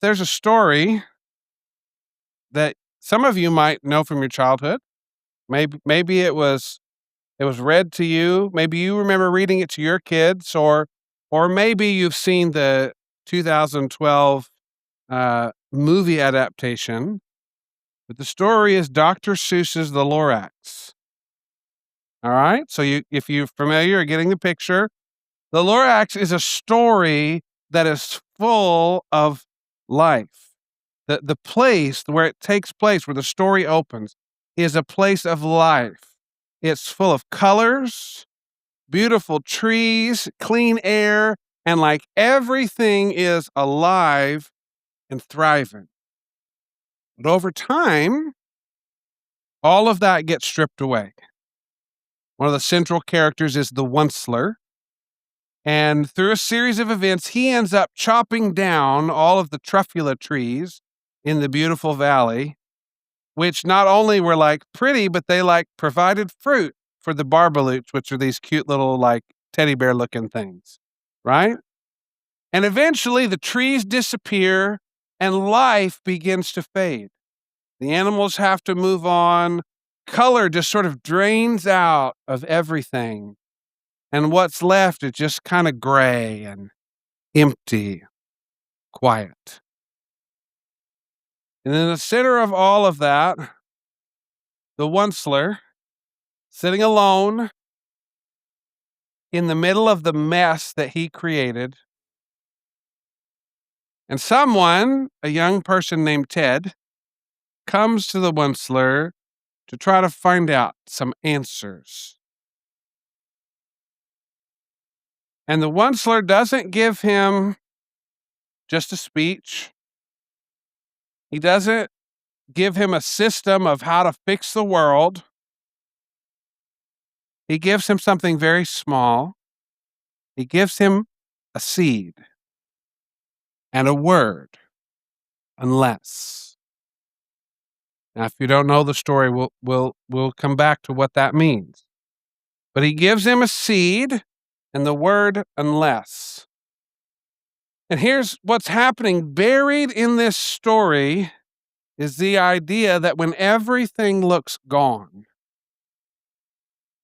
There's a story that some of you might know from your childhood. Maybe it was read to you. Maybe you remember reading it to your kids, or maybe you've seen the 2012 movie adaptation. But the story is Dr. Seuss's The Lorax. All right, so if you're familiar or getting the picture, The Lorax is a story that is full of life. The place where it takes place, where the story opens, is a place of life. It's full of colors, beautiful trees, clean air, and like everything is alive and thriving. But over time, all of that gets stripped away. One of the central characters is the Onceler. And through a series of events, he ends up chopping down all of the truffula trees in the beautiful valley, which not only were like pretty, but they like provided fruit for the barbaloots, which are these cute little like teddy bear looking things, right? And eventually the trees disappear and life begins to fade. The animals have to move on. Color just sort of drains out of everything. And what's left is just kind of gray and empty, quiet. And in the center of all of that, the Onceler, sitting alone in the middle of the mess that he created. And someone, a young person named Ted, comes to the Onceler to try to find out some answers. And the Onceler doesn't give him just a speech. He doesn't give him a system of how to fix the world. He gives him something very small. He gives him a seed and a word, unless. Now, if you don't know the story, we'll come back to what that means. But he gives him a seed and the word unless. And here's what's happening. Buried in this story is the idea that when everything looks gone,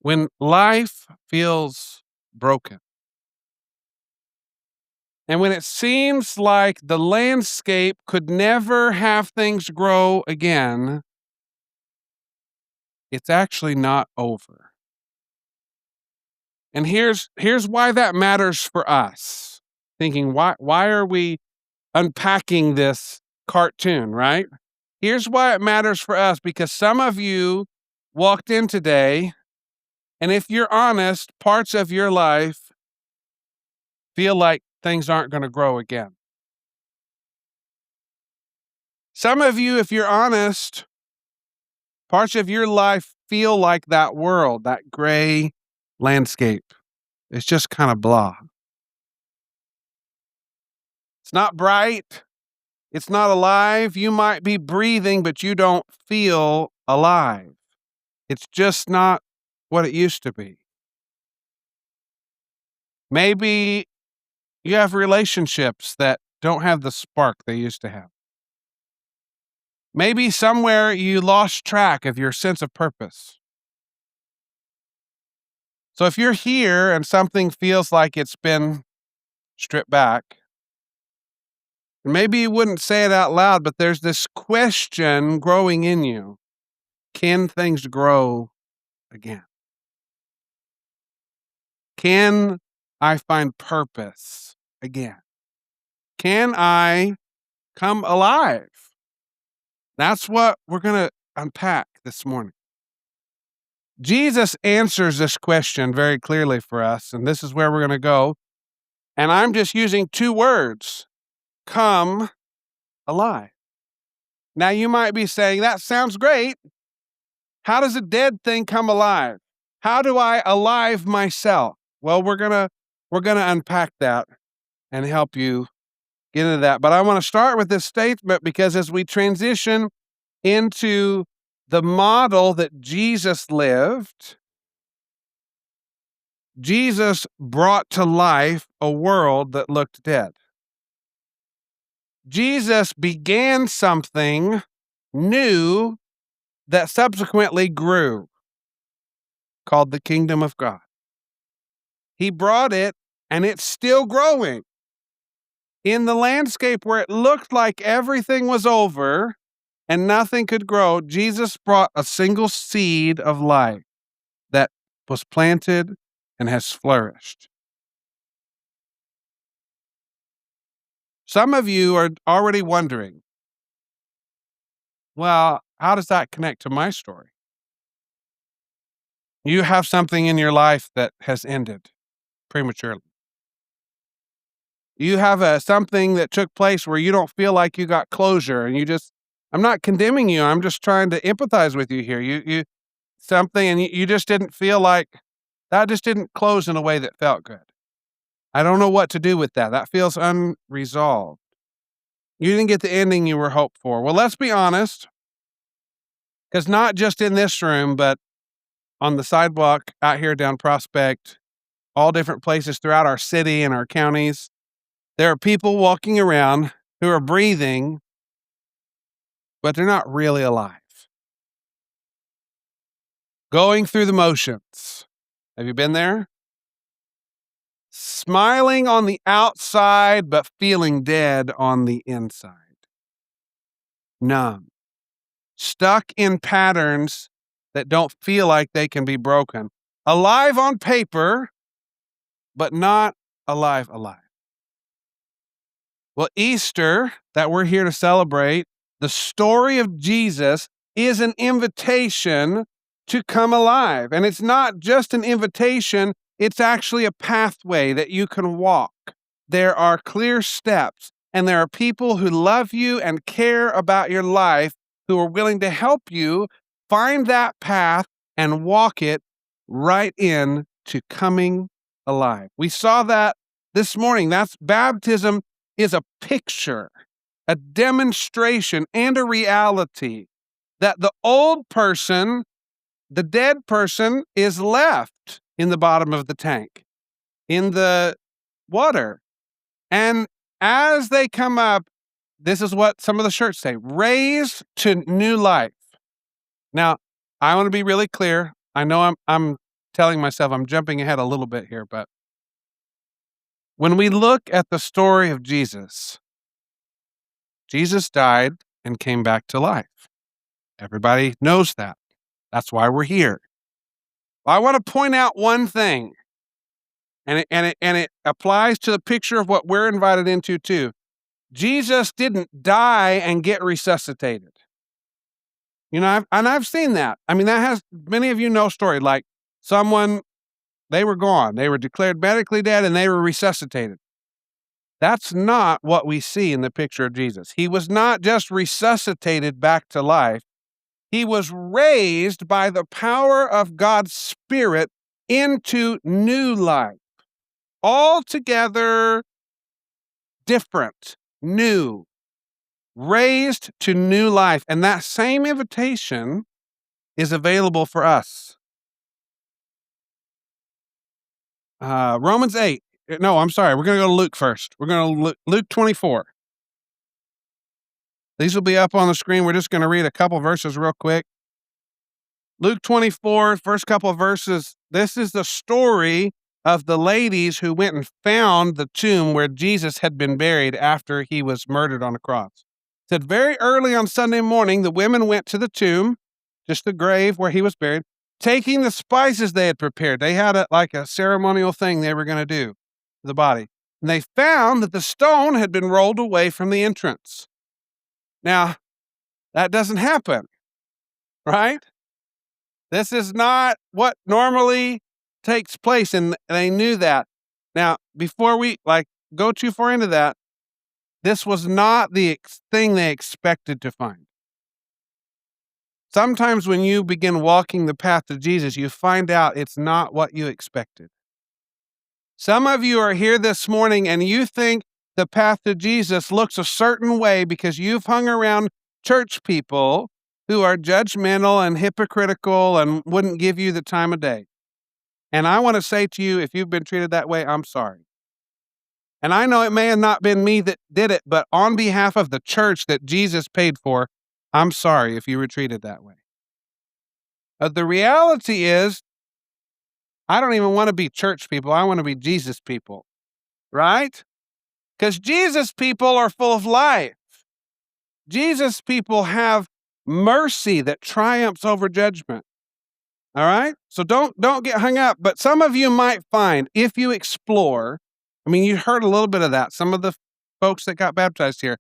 when life feels broken, and when it seems like the landscape could never have things grow again, it's actually not over. And here's why that matters for us. Thinking, why are we unpacking this cartoon, right? Here's why it matters for us, because some of you walked in today, and if you're honest, parts of your life feel like things aren't going to grow again. Some of you, if you're honest, parts of your life feel like that world, that gray landscape. It's just kind of blah. It's not bright. It's not alive. You might be breathing, but you don't feel alive. It's just not what it used to be. Maybe you have relationships that don't have the spark they used to have. Maybe somewhere you lost track of your sense of purpose. So if you're here and something feels like it's been stripped back, maybe you wouldn't say it out loud, but there's this question growing in you. Can things grow again? Can I find purpose again? Can I come alive? That's what we're going to unpack this morning. Jesus answers this question very clearly for us, and this is where we're going to go. And I'm just using two words: come alive. Now you might be saying, that sounds great. How does a dead thing come alive? How do I alive myself? Well, we're gonna unpack that and help you get into that. But I want to start with this statement, because as we transition into the model that Jesus lived, Jesus brought to life a world that looked dead. Jesus began something new that subsequently grew, called the kingdom of God. He brought it, and it's still growing. In the landscape where it looked like everything was over and nothing could grow, Jesus brought a single seed of life that was planted and has flourished. Some of you are already wondering, well, how does that connect to my story? You have something in your life that has ended prematurely. You have something that took place where you don't feel like you got closure, and I'm not condemning you. I'm just trying to empathize with you here. Something, and you just didn't feel like that just didn't close in a way that felt good. I don't know what to do with that. That feels unresolved. You didn't get the ending you were hoped for. Well, let's be honest, because not just in this room, but on the sidewalk out here down Prospect, all different places throughout our city and our counties, there are people walking around who are breathing, but they're not really alive. Going through the motions. Have you been there? Smiling on the outside, but feeling dead on the inside. Numb. Stuck in patterns that don't feel like they can be broken. Alive on paper, but not alive. Well, Easter, that we're here to celebrate, the story of Jesus is an invitation to come alive. And it's not just an invitation, it's actually a pathway that you can walk. There are clear steps, and there are people who love you and care about your life who are willing to help you find that path and walk it right in to coming alive. We saw that this morning. That's baptism is a picture, a demonstration, and a reality that the old person, the dead person, is left in the bottom of the tank, in the water. And as they come up, this is what some of the shirts say, raised to new life. Now, I want to be really clear. I know I'm telling myself I'm jumping ahead a little bit here, but when we look at the story of Jesus, Jesus died and came back to life. Everybody knows that. That's why we're here. I want to point out one thing, and it applies to the picture of what we're invited into too. Jesus didn't die and get resuscitated. You know, I've seen that. I mean, that has many of you know story like someone, they were gone. They were declared medically dead and they were resuscitated. That's not what we see in the picture of Jesus. He was not just resuscitated back to life. He was raised by the power of God's Spirit into new life. Altogether different, new, raised to new life. And that same invitation is available for us. Romans 8. No, I'm sorry. We're going to go to Luke first. We're going to Luke 24. These will be up on the screen. We're just going to read a couple verses real quick. Luke 24, first couple of verses. This is the story of the ladies who went and found the tomb where Jesus had been buried after he was murdered on a cross. It said, very early on Sunday morning, the women went to the tomb, just the grave where he was buried, taking the spices they had prepared. They had a ceremonial thing they were going to do to the body. And they found that the stone had been rolled away from the entrance. Now, that doesn't happen, right? This is not what normally takes place, and they knew that. Now, before we go too far into that, this was not the thing they expected to find. Sometimes when you begin walking the path to Jesus, you find out it's not what you expected. Some of you are here this morning and you think the path to Jesus looks a certain way because you've hung around church people who are judgmental and hypocritical and wouldn't give you the time of day. And I want to say to you, if you've been treated that way, I'm sorry. And I know it may have not been me that did it, but on behalf of the church that Jesus paid for, I'm sorry if you were treated that way. The reality is, I don't even want to be church people. I want to be Jesus people, right? Because Jesus people are full of life. Jesus people have mercy that triumphs over judgment. All right? So don't get hung up, but some of you might find if you explore, I mean, you heard a little bit of that. Some of the folks that got baptized here,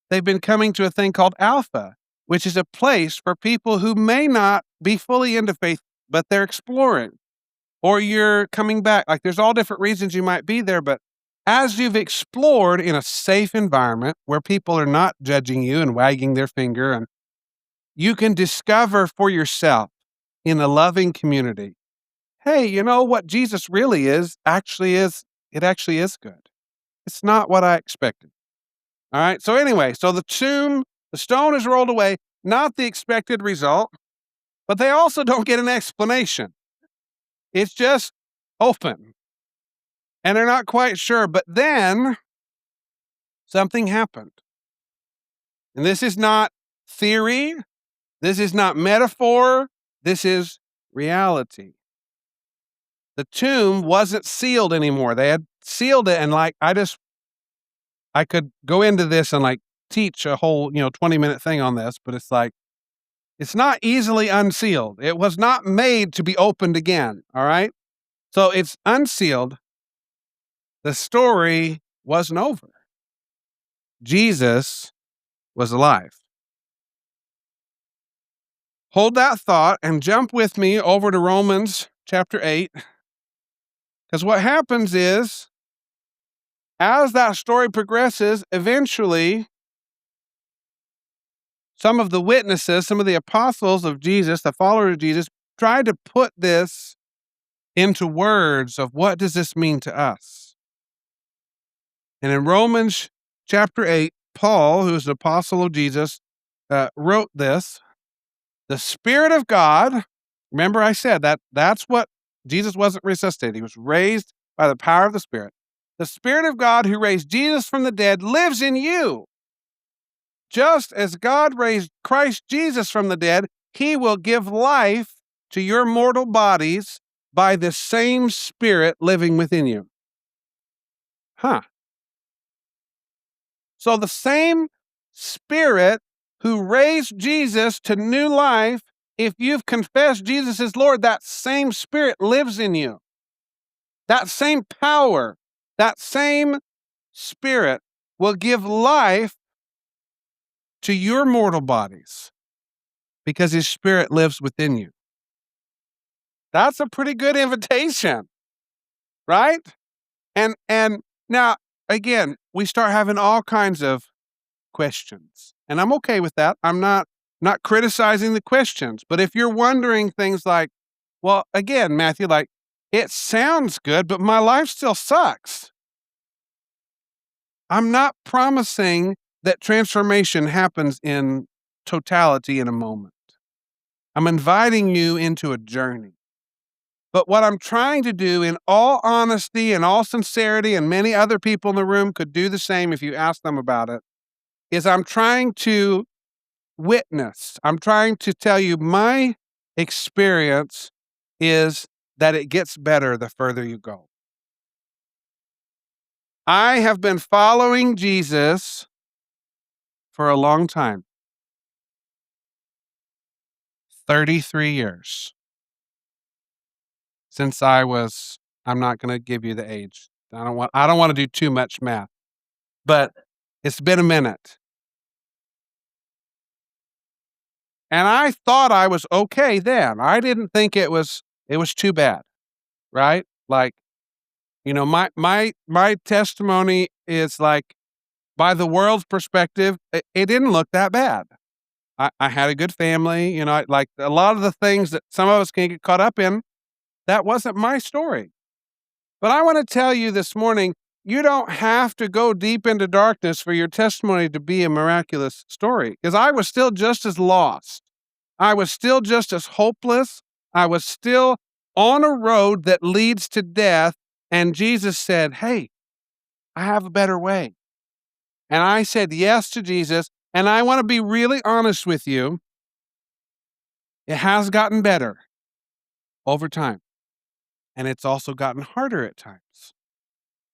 they've been coming to a thing called Alpha, which is a place for people who may not be fully into faith, but they're exploring. Or you're coming back. Like there's all different reasons you might be there, but as you've explored in a safe environment where people are not judging you and wagging their finger, and you can discover for yourself in a loving community, hey, you know what Jesus really is actually is, it actually is good. It's not what I expected. All right. So anyway, so the stone is rolled away, not the expected result, but they also don't get an explanation. It's just open. And they're not quite sure. But then something happened. And this is not theory. This is not metaphor. This is reality. The tomb wasn't sealed anymore. They had sealed it. And like, I could go into this and like teach a whole, 20-minute thing on this, but it's like, it's not easily unsealed. It was not made to be opened again. All right. So it's unsealed. The story wasn't over. Jesus was alive. Hold that thought and jump with me over to Romans chapter 8. Because what happens is, as that story progresses, eventually, some of the witnesses, some of the apostles of Jesus, the followers of Jesus, tried to put this into words of what does this mean to us. And in Romans chapter 8, Paul, who is an apostle of Jesus, wrote this. The Spirit of God, remember I said that's what Jesus wasn't resuscitated. He was raised by the power of the Spirit. The Spirit of God who raised Jesus from the dead lives in you. Just as God raised Christ Jesus from the dead, he will give life to your mortal bodies by the same Spirit living within you. So the same Spirit who raised Jesus to new life, if you've confessed Jesus as Lord, that same Spirit lives in you. That same power, that same Spirit will give life to your mortal bodies because his Spirit lives within you. That's a pretty good invitation, right? And now, again, we start having all kinds of questions. And I'm okay with that. I'm not criticizing the questions. But if you're wondering things like, well, again, Matthew, like, it sounds good, but my life still sucks. I'm not promising that transformation happens in totality in a moment. I'm inviting you into a journey. But what I'm trying to do, in all honesty and all sincerity, and many other people in the room could do the same if you ask them about it, is I'm trying to witness. I'm trying to tell you my experience is that it gets better the further you go. I have been following Jesus for a long time. 33 years. Since I'm not going to give you the age. I don't want to do too much math. But it's been a minute. And I thought I was okay then. I didn't think it was too bad. Right? Like, my testimony is like, by the world's perspective, it didn't look that bad. I had a good family, like a lot of the things that some of us can get caught up in, that wasn't my story. But I want to tell you this morning, you don't have to go deep into darkness for your testimony to be a miraculous story, because I was still just as lost. I was still just as hopeless. I was still on a road that leads to death. And Jesus said, hey, I have a better way. And I said yes to Jesus. And I want to be really honest with you. It has gotten better over time. And it's also gotten harder at times.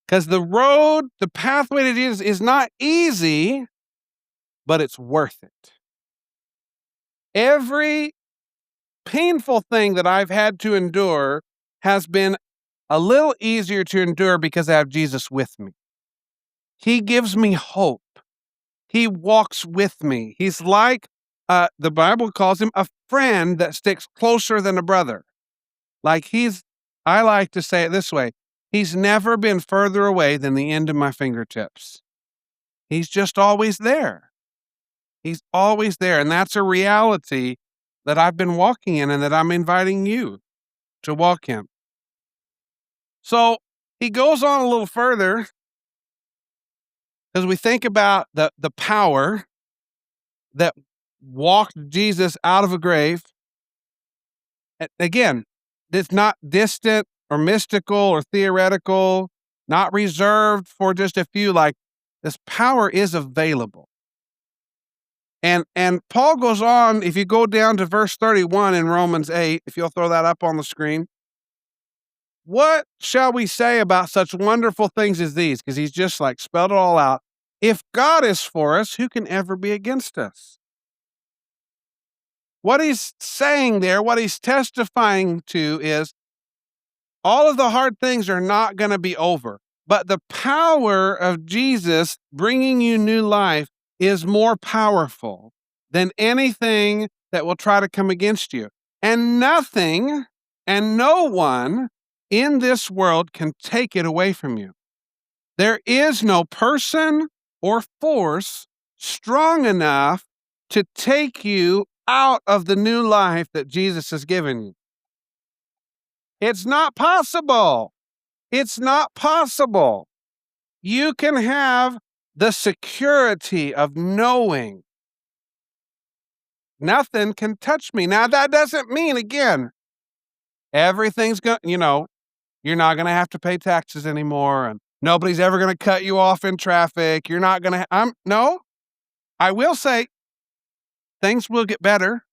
Because the pathway to Jesus is not easy, but it's worth it. Every painful thing that I've had to endure has been a little easier to endure because I have Jesus with me. He gives me hope. He walks with me. He's like, the Bible calls him a friend that sticks closer than a brother. I like to say it this way. He's never been further away than the end of my fingertips. He's just always there. He's always there. And that's a reality that I've been walking in and that I'm inviting you to walk in. So he goes on a little further as we think about the power that walked Jesus out of a grave. Again, it's not distant or mystical or theoretical, not reserved for just a few. Like, this power is available. And Paul goes on, if you go down to verse 31 in Romans 8, if you'll throw that up on the screen. What shall we say about such wonderful things as these? Because he's just like spelled it all out. If God is for us, who can ever be against us? What he's saying there, what he's testifying to is all of the hard things are not going to be over, but the power of Jesus bringing you new life is more powerful than anything that will try to come against you. And nothing and no one in this world can take it away from you. There is no person or force strong enough to take you out of the new life that Jesus has given you. It's not possible. It's not possible. You can have the security of knowing nothing can touch me. Now, that doesn't mean, again, everything's going, you're not going to have to pay taxes anymore and nobody's ever going to cut you off in traffic. You're not going to, no, I will say things will get better,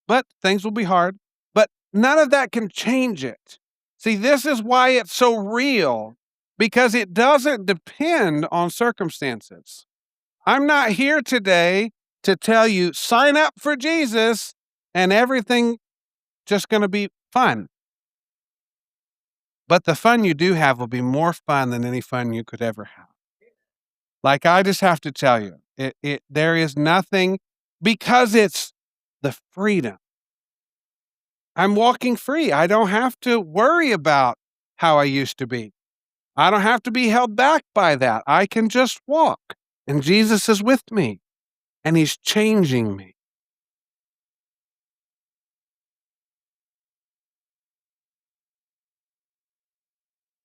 but things will be hard. But none of that can change it. See, this is why it's so real, because it doesn't depend on circumstances. I'm not here today to tell you, sign up for Jesus and everything just going to be fun. But the fun you do have will be more fun than any fun you could ever have. Like, I just have to tell you, there is nothing, because it's the freedom. I'm walking free. I don't have to worry about how I used to be. I don't have to be held back by that. I can just walk. And Jesus is with me. And he's changing me.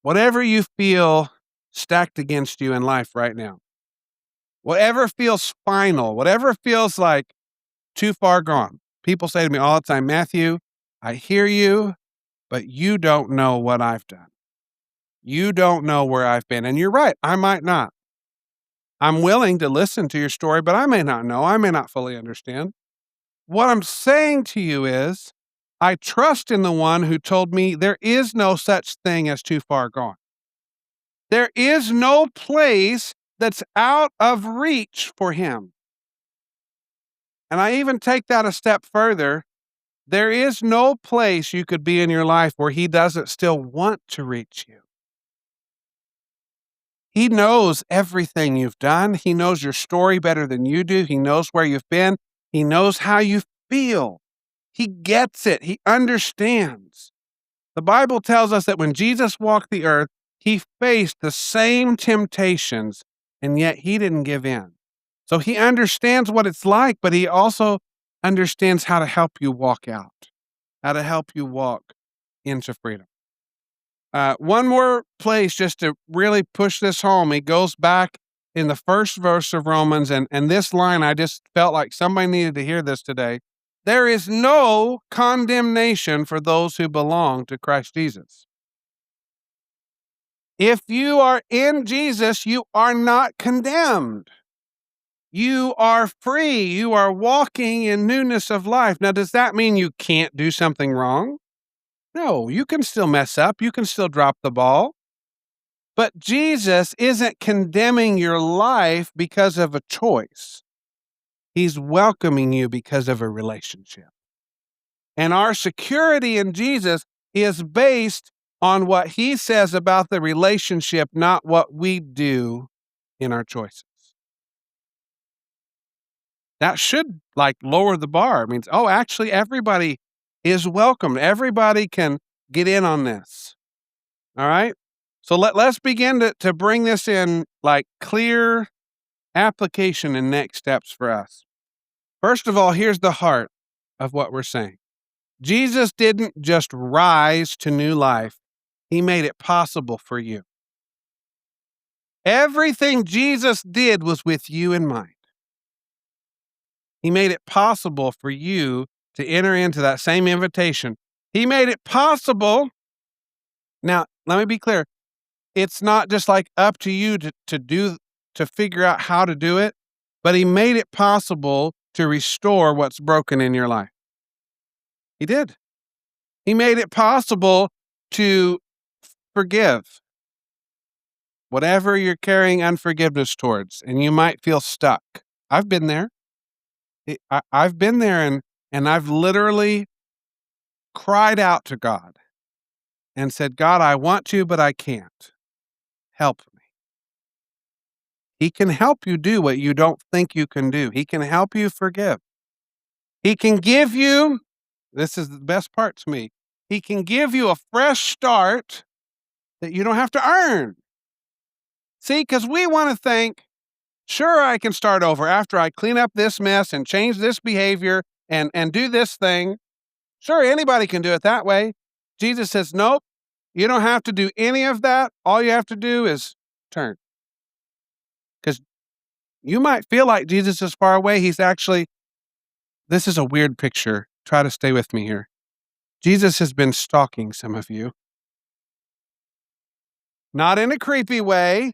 Whatever you feel stacked against you in life right now, whatever feels final, whatever feels like too far gone. People say to me all the time, Matthew, I hear you, but you don't know what I've done. You don't know where I've been. And you're right, I might not. I'm willing to listen to your story, but I may not know. I may not fully understand. What I'm saying to you is, I trust in the one who told me there is no such thing as too far gone. There is no place that's out of reach for him. And I even take that a step further. There is no place you could be in your life where he doesn't still want to reach you. He knows everything you've done. He knows your story better than you do. He knows where you've been. He knows how you feel. He gets it. He understands. The Bible tells us that when Jesus walked the earth, he faced the same temptations, and yet he didn't give in. So he understands what it's like, but he also understands how to help you walk out, how to help you walk into freedom. One more place just to really push this home. He goes back in the first verse of Romans, and this line, I just felt like somebody needed to hear this today. There is no condemnation for those who belong to Christ Jesus. If you are in Jesus, you are not condemned. You are free. You are walking in newness of life. Now, does that mean you can't do something wrong? No, you can still mess up. You can still drop the ball. But Jesus isn't condemning your life because of a choice. He's welcoming you because of a relationship. And our security in Jesus is based on what he says about the relationship, not what we do in our choices. That should lower the bar. It means, oh, actually, everybody is welcome. Everybody can get in on this. All right. So let's begin to bring this in clear application and next steps for us. First of all, here's the heart of what we're saying. Jesus didn't just rise to new life. He made it possible for you. Everything Jesus did was with you in mind. He made it possible for you to enter into that same invitation. He made it possible. Now, let me be clear. It's not just up to you to figure out how to do it, but he made it possible to restore what's broken in your life. He did. He made it possible to forgive whatever you're carrying unforgiveness towards, and you might feel stuck. I've been there. I've been there, and I've literally cried out to God and said, God, I want to, but I can't. Help me. He can help you do what you don't think you can do. He can help you forgive. He can give you, this is the best part to me, he can give you a fresh start that you don't have to earn. See, because we want to think, sure, I can start over after I clean up this mess and change this behavior and do this thing. Sure, anybody can do it that way. Jesus says, nope, you don't have to do any of that. All you have to do is turn. Because you might feel like Jesus is far away. He's actually, this is a weird picture. Try to stay with me here. Jesus has been stalking some of you. Not in a creepy way.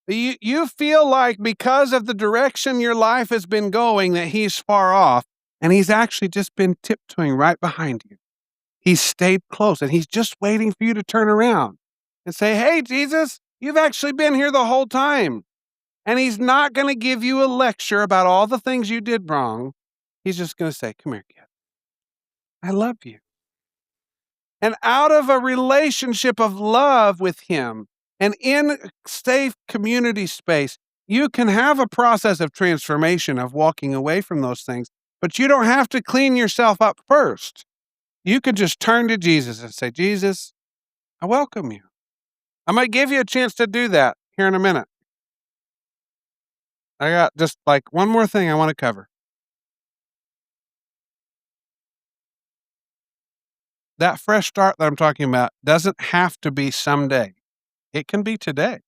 You feel like because of the direction your life has been going that he's far off, and he's actually just been tiptoeing right behind you. He's stayed close, and he's just waiting for you to turn around and say, hey, Jesus, you've actually been here the whole time. And he's not going to give you a lecture about all the things you did wrong. He's just going to say, come here, kid. I love you. And out of a relationship of love with him and in a safe community space, you can have a process of transformation of walking away from those things, but you don't have to clean yourself up first. You could just turn to Jesus and say, Jesus, I welcome you. I might give you a chance to do that here in a minute. I got just one more thing I want to cover. That fresh start that I'm talking about doesn't have to be someday. It can be today.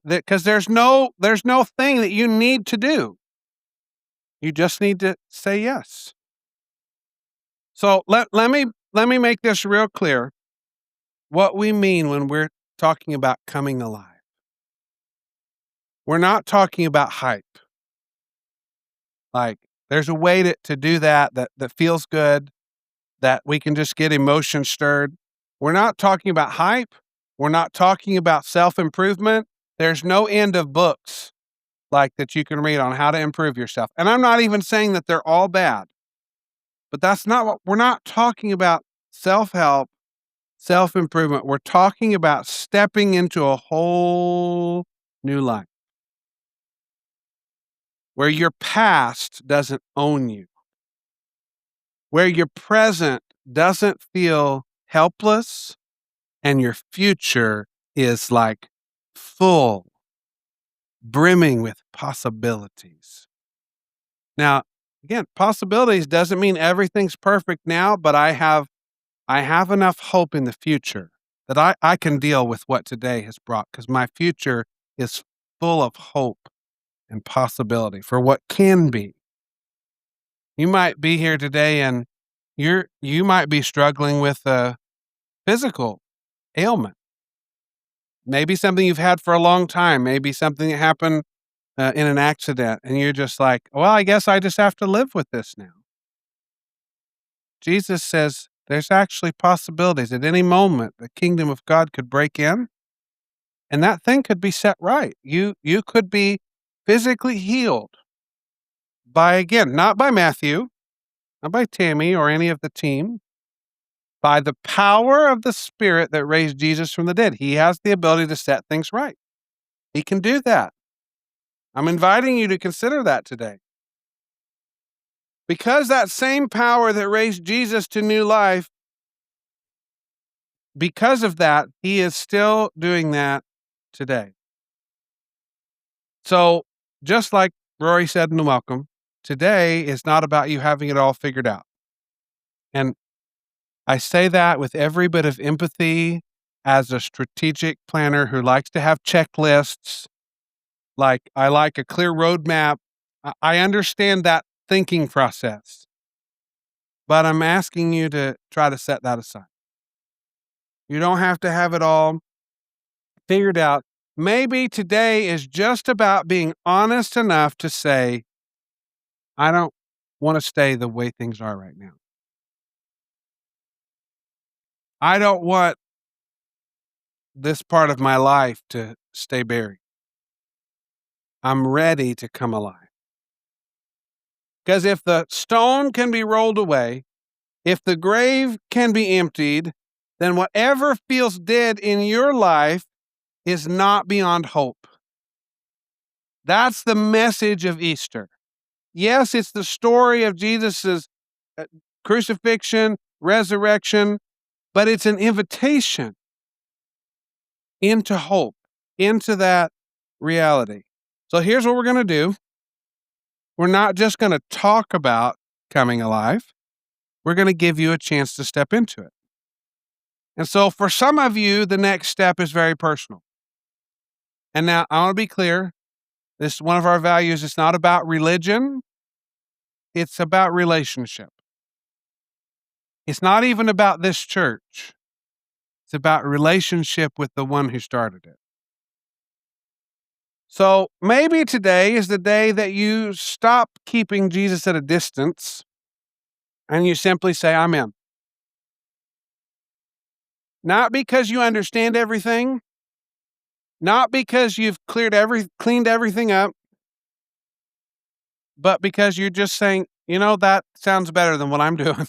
Because there's no thing that you need to do. You just need to say yes. So let me make this real clear. What we mean when we're talking about coming alive. We're not talking about hype. There's a way to do that feels good, that we can just get emotion stirred. We're not talking about hype. We're not talking about self-improvement. There's no end of books that you can read on how to improve yourself. And I'm not even saying that they're all bad. But that's not what we're not talking about. Self-help, self-improvement. We're talking about stepping into a whole new life where your past doesn't own you, where your present doesn't feel helpless, and your future is full, brimming with possibilities. Now, again, possibilities doesn't mean everything's perfect now, but I have enough hope in the future that I can deal with what today has brought, because my future is full of hope and possibility for what can be. You might be here today and you might be struggling with a physical ailment. Maybe something you've had for a long time, maybe something that happened in an accident, and you're just like, well, I guess I just have to live with this now. Jesus says there's actually possibilities at any moment the kingdom of God could break in and that thing could be set right. You could be physically healed by, again, not by Matthew, not by Tammy or any of the team, by the power of the Spirit that raised Jesus from the dead. He has the ability to set things right. He can do that. I'm inviting you to consider that today. Because that same power that raised Jesus to new life, because of that, he is still doing that today. So, just like Rory said in the welcome, today is not about you having it all figured out. And I say that with every bit of empathy as a strategic planner who likes to have checklists. Like, I like a clear roadmap. I understand that thinking process, but I'm asking you to try to set that aside. You don't have to have it all figured out. Maybe today is just about being honest enough to say, I don't want to stay the way things are right now. I don't want this part of my life to stay buried. I'm ready to come alive. Because if the stone can be rolled away, if the grave can be emptied, then whatever feels dead in your life is not beyond hope. That's the message of Easter. Yes, it's the story of Jesus's crucifixion, resurrection, but it's an invitation into hope, into that reality. So here's what we're going to do. We're not just going to talk about coming alive. We're going to give you a chance to step into it. And so for some of you, the next step is very personal. And now I want to be clear. This is one of our values. It's not about religion. It's about relationship. It's not even about this church. It's about relationship with the one who started it. So maybe today is the day that you stop keeping Jesus at a distance and you simply say, I'm in. Not because you understand everything, not because you've cleaned everything up, but because you're just saying, that sounds better than what I'm doing.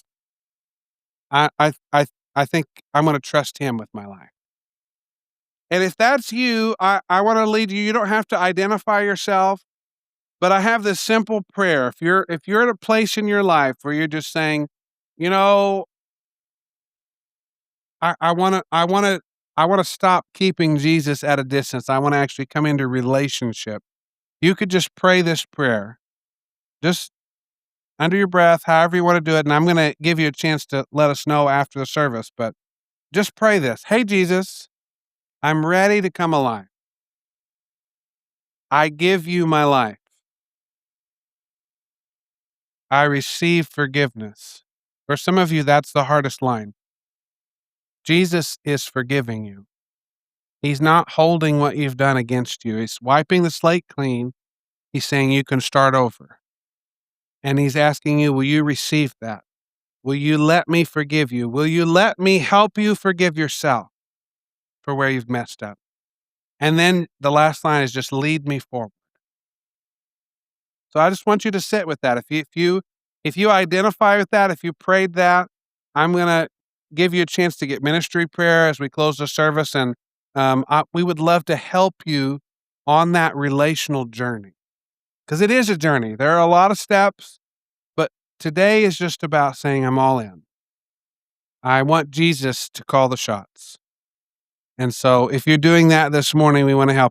I I I I think I'm going to trust him with my life. And if that's you, I want to lead you. You don't have to identify yourself, but I have this simple prayer. If you're at a place in your life where you're just saying, you know, I want to stop keeping Jesus at a distance. I want to actually come into relationship. You could just pray this prayer. Just under your breath, however you want to do it, and I'm going to give you a chance to let us know after the service, but just pray this. Hey Jesus, I'm ready to come alive. I give you my life. I receive forgiveness. For some of you, that's the hardest line. Jesus is forgiving you. He's not holding what you've done against you. He's wiping the slate clean. He's saying you can start over. And he's asking you, will you receive that? Will you let me forgive you? Will you let me help you forgive yourself for where you've messed up? And then the last line is just lead me forward. So I just want you to sit with that. If you identify with that, if you prayed that, I'm going to give you a chance to get ministry prayer as we close the service. And we would love to help you on that relational journey, because it is a journey. There are a lot of steps, but today is just about saying, I'm all in. I want Jesus to call the shots. And so if you're doing that this morning, we want to help you.